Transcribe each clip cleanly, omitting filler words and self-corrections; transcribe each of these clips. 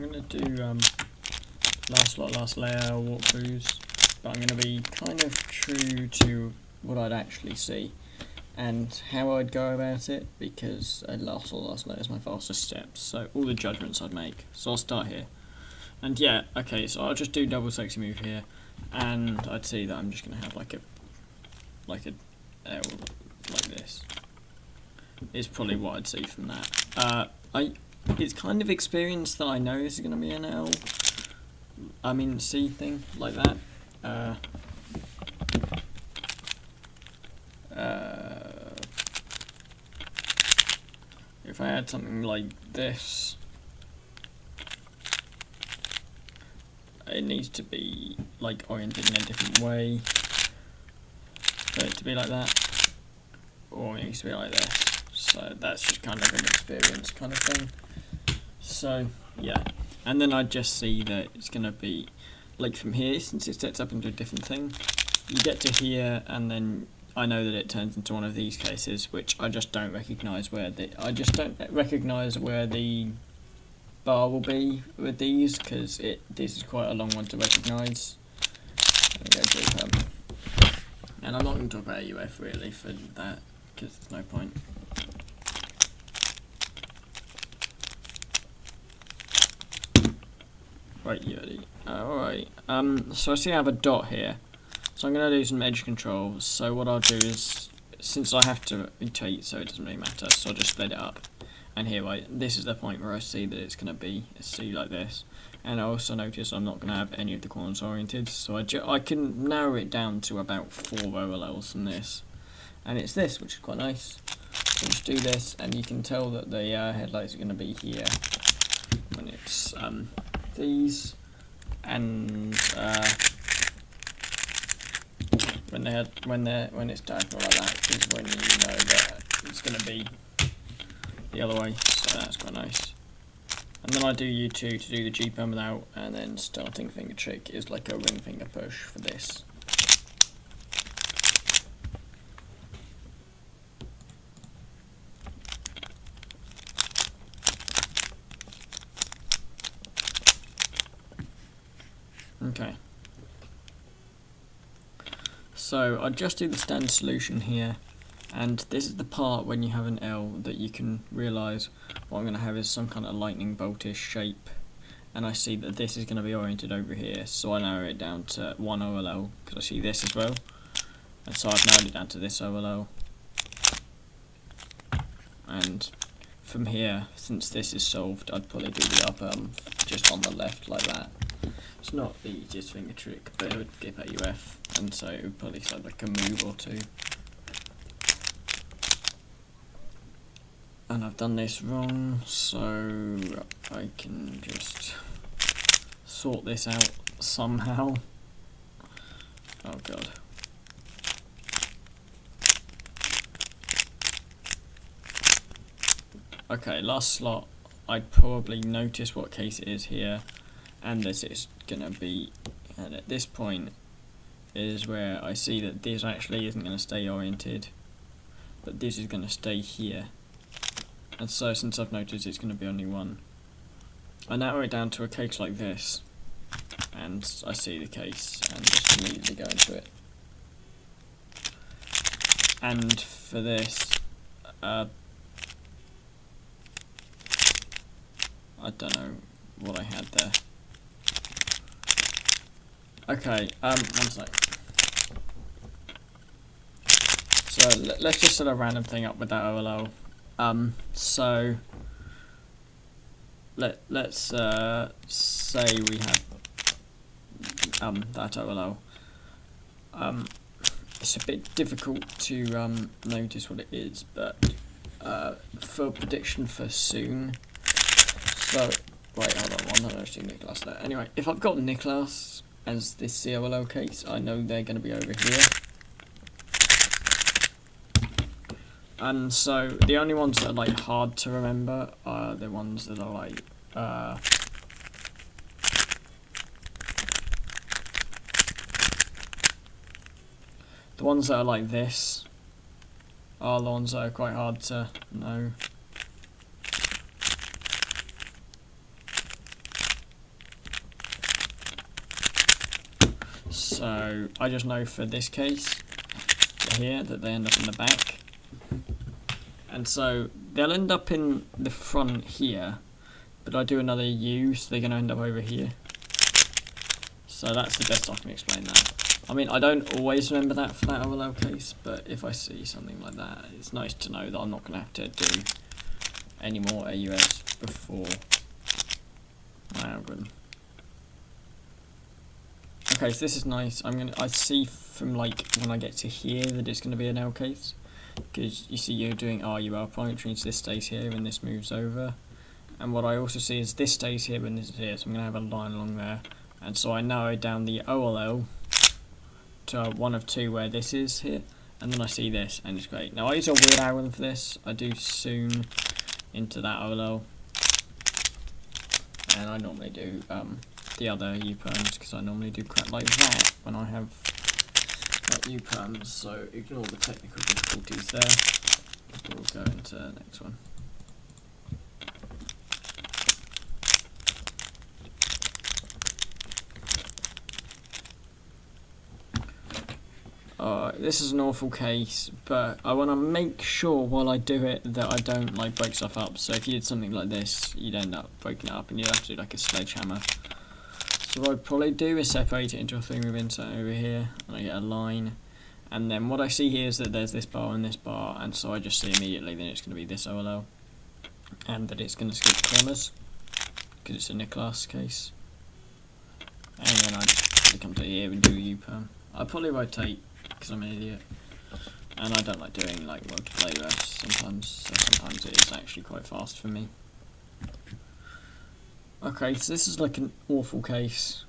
I'm going to do last layer walkthroughs, but I'm going to be kind of true to what I'd actually see and how I'd go about it, because last layer is my fastest steps, so all the judgments I'd make. So I'll start here. And yeah, okay, so I'll just do double sexy move here, and I'd see that I'm just going to have like a L like this. Is probably what I'd see from that. It's kind of experience that I know this is going to be an L. I mean C thing like that. If I had something like this, it needs to be like oriented in a different way for it to be like that, or it needs to be like this. So that's just kind of an experience kind of thing. So yeah, and then I just see that it's going to be like from here, since it sets up into a different thing, you get to here and then I know that it turns into one of these cases, which I just don't recognise where the bar will be with these, because this is quite a long one to recognise. And I'm not going to talk about UF really for that, because there's no point. Right, Yodi. Alright, so I see I have a dot here. So I'm going to do some edge control. So what I'll do is, since I have to rotate, so it doesn't really matter, so I'll just split it up. And here, right, this is the point where I see that it's going to be a C like this. And I also notice I'm not going to have any of the corners oriented, so I can narrow it down to about 4 OLLs from this. And it's this, which is quite nice. So just do this, and you can tell that the headlights are going to be here when it's these, and when it's diagonal like that is when you know that it's going to be the other way. So that's quite nice. And then I do U2 to do the G perm without, and then starting finger trick is like a ring finger push for this. Okay. So I just do the standard solution here, and this is the part when you have an L that you can realise what I'm going to have is some kind of lightning boltish shape, and I see that this is going to be oriented over here, so I narrow it down to 1 OLL, because I see this as well, and so I've narrowed it down to this OLL. And from here, since this is solved, I'd probably do the up just on the left like that. It's not the easiest finger trick, but it would give at UF, and so it would probably sound like a move or two. And I've done this wrong, so I can just sort this out somehow. Oh god. Okay, last slot, I'd probably notice what case it is here, and this is gonna be, and at this point is where I see that this actually isn't gonna stay oriented, but this is gonna stay here. And so since I've noticed it's gonna be only one, I narrow it down to a case like this, and I see the case and just immediately go into it. And for this, I don't know what I had there. Okay, one sec. So let's just set a random thing up with that OLL. So let's say we have that OLL. It's a bit difficult to notice what it is, but for prediction for soon. So wait, hold on, I'm not actually Nicholas there. Anyway, if I've got Nicholas as this COLO case, I know they're going to be over here. And so the only ones that are like hard to remember are the ones that are like the ones that are like this are the ones that are quite hard to know. So I just know for this case here that they end up in the back, and so they'll end up in the front here, but I do another U, so they're going to end up over here. So that's the best I can explain that. I mean, I don't always remember that for that OLL case, but if I see something like that, it's nice to know that I'm not going to have to do any more AUS before my algorithm. Okay, so this is nice. I see from like when I get to here that it's going to be an L case, because you see you're doing RUL prime, which means this stays here and this moves over. And what I also see is this stays here and this is here, so I'm going to have a line along there. And so I narrow down the OLL to one of two where this is here, and then I see this, and it's great. Now I use a weird algorithm for this. I do zoom into that OLL, and I normally do the other U-perms, because I normally do crap like that when I have U-perms, so ignore the technical difficulties there. We'll go into the next one. This is an awful case, but I want to make sure while I do it that I don't like break stuff up. So if you did something like this, you'd end up breaking it up, and you'd have to do like a sledgehammer. So what I'd probably do is separate it into a thing with insert over here, and I get a line. And then what I see here is that there's this bar and this bar, and so I just see immediately that it's going to be this OLL, and that it's going to skip corners, because it's a Nicholas case. And then I just come to here and do a U-perm. I'll probably rotate, because I'm an idiot, and I don't like doing like multiple AUS sometimes, so sometimes it is actually quite fast for me. Okay, so this is like an awful case.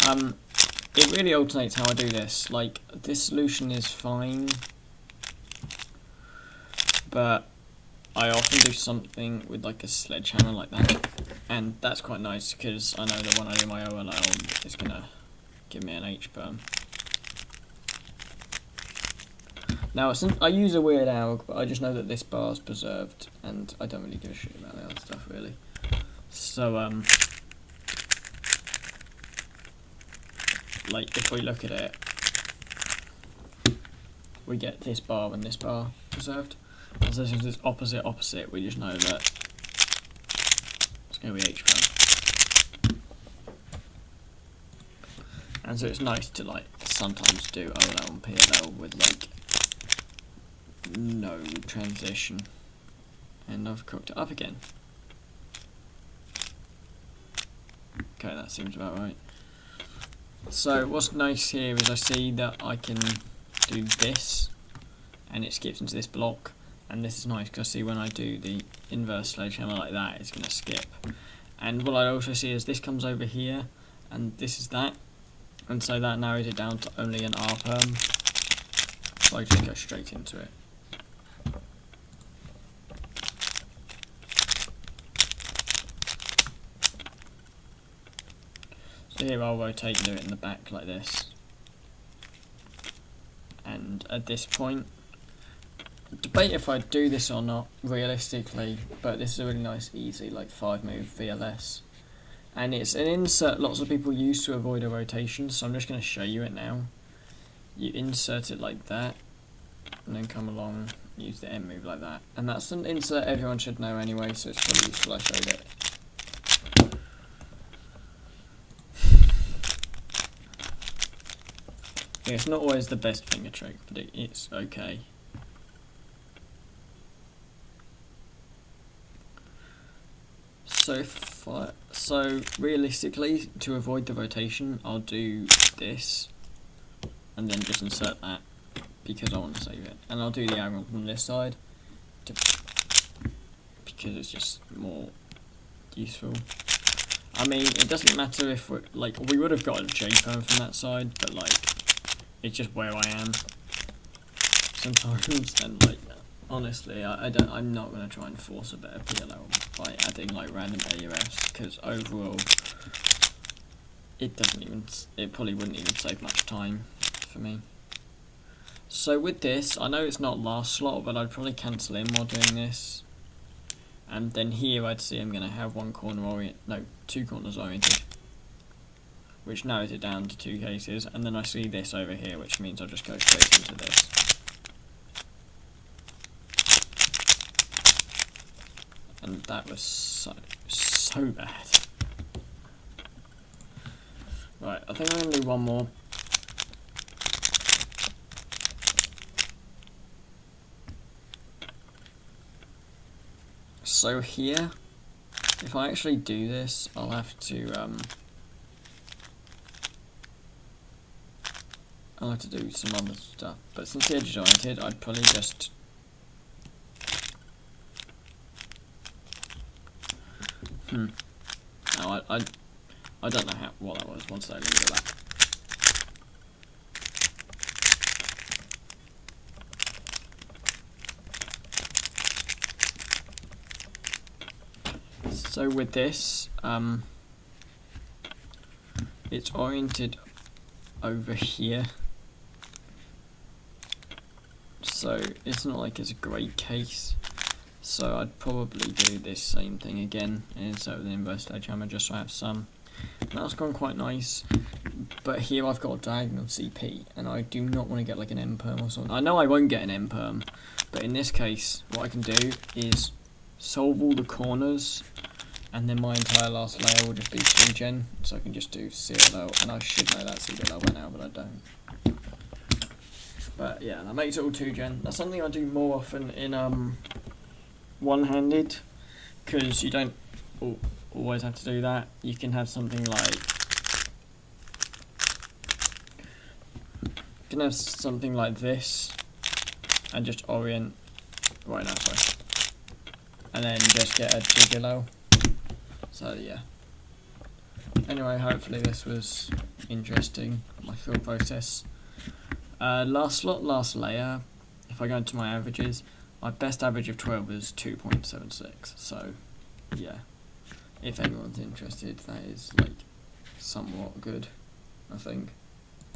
It really alternates how I do this. Like, this solution is fine, but I often do something with like a sledgehammer like that, and that's quite nice because I know that when I do my OLL, it's gonna give me an H-perm. Now, I use a weird alg, but I just know that this bar's preserved, and I don't really give a shit about the other stuff, really. So, like, if we look at it, we get this bar and this bar preserved. And so since it's opposite, we just know that it's going to be H-perm. And so it's nice to, like, sometimes do OLL and PLL with, like, no transition. And I've cooked it up again. Okay, that seems about right. So what's nice here is I see that I can do this, and it skips into this block, and this is nice because I see when I do the inverse sledgehammer like that, it's going to skip. And what I also see is this comes over here, and this is that, and so that narrows it down to only an R-perm, so I just go straight into it. So here I'll rotate and do it in the back like this. And at this point, debate if I do this or not realistically, but this is a really nice, easy, like 5-move VLS. And it's an insert lots of people use to avoid a rotation, so I'm just going to show you it now. You insert it like that, and then come along, use the end move like that. And that's an insert everyone should know anyway, so it's probably useful I showed it. Yeah, it's not always the best finger trick, but it's okay. So realistically, to avoid the rotation, I'll do this, and then just insert that, because I want to save it. And I'll do the angle from this side, because it's just more useful. I mean, it doesn't matter if we're, like, we would have got a J-perm from that side, but like, it's just where I am sometimes, and like, honestly, I'm not going to try and force a better PLL by adding like random AUS, because overall, it probably wouldn't even save much time for me. So with this, I know it's not last slot, but I'd probably cancel in while doing this. And then here I'd see I'm going to have two corners oriented. which narrows it down to 2 cases, and then I see this over here, which means I'll just go straight into this. And that was so bad. Right, I think I'm going to do one more. So here, if I actually do this, I'll have to do some other stuff. But since the edge is oriented, I'd probably just no, I don't know what that was. Once I leave it back. So with this, it's oriented over here, so it's not like it's a great case. So I'd probably do this same thing again and insert with an inverse sledgehammer just so I have some. That's gone quite nice, but here I've got a diagonal CP and I do not want to get like an M-perm or something. I know I won't get an M-perm, but in this case what I can do is solve all the corners, and then my entire last layer will just be 2gen, so I can just do CLL, and I should know that CLL by now, but I don't. But yeah, that makes it all 2gen. That's something I do more often in one-handed, because you don't always have to do that. You can have something like this, and just orient right now, sorry, and then just get a CLL. So yeah. Anyway, hopefully this was interesting, my thought process. Last slot, last layer, if I go into my averages, my best average of 12 is 2.76, so yeah, if anyone's interested, that is like somewhat good, I think.